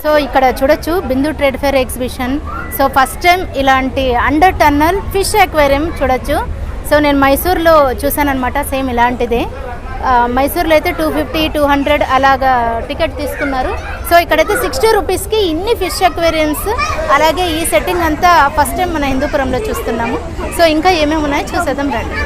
So ఇక్కడ చూడొచ్చు Bindu trade fair exhibition. So first time ఇలాంటి అండర్ టన్నల్ ఫిష్ అక్వేరియం చూడొచ్చు. సో నేను మైసూర్లో చూసానమాట, సేమ్ ఇలాంటిదే. మైసూర్లో అయితే 250, 200 అలాగా టికెట్ తీసుకున్నారు. సో ఇక్కడైతే 60 రూపీస్కి ఇన్ని ఫిష్ అక్వేరియమ్స్, అలాగే ఈ సెట్టింగ్ అంతా ఫస్ట్ టైం మన హిందూపురంలో చూస్తున్నాము. సో ఇంకా ఏమేమి ఉన్నాయో చూసేద్దాం రండి.